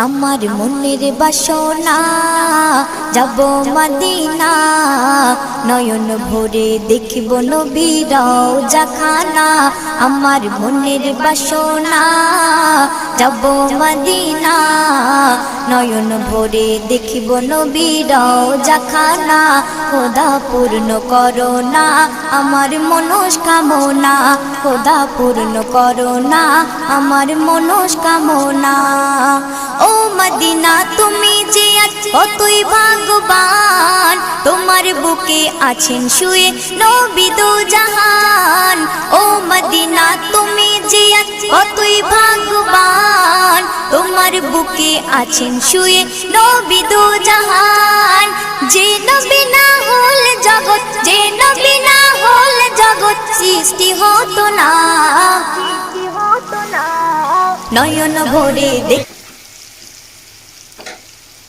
আমার মনের বাসনা যাব মদিনা, নয়ন ভরে দেখিব নবীর রওজাখানা। আমার মনের বাসনা যাব মদিনা, নয়ন ভরে দেখিব নবীর রওজাখানা। খোদা পূর্ণ করো না আমার মনস্কামনা, খোদা পূর্ণ করো না আমার মনস্কামনা। ও মদিনা তুমি যে কতই ভাগ্যবান, তোমার বুকে আছেন শুয়ে নবী দো জাহান। ও মদিনা তুমি যে কতই ভাগ্যবান, তোমার বুকে আছেন শুয়ে নবী দো জাহান। যে নবী না হল জগৎ, যে নবী না হল জগৎ সৃষ্টি হতো না। নয়ন ভরে দেখ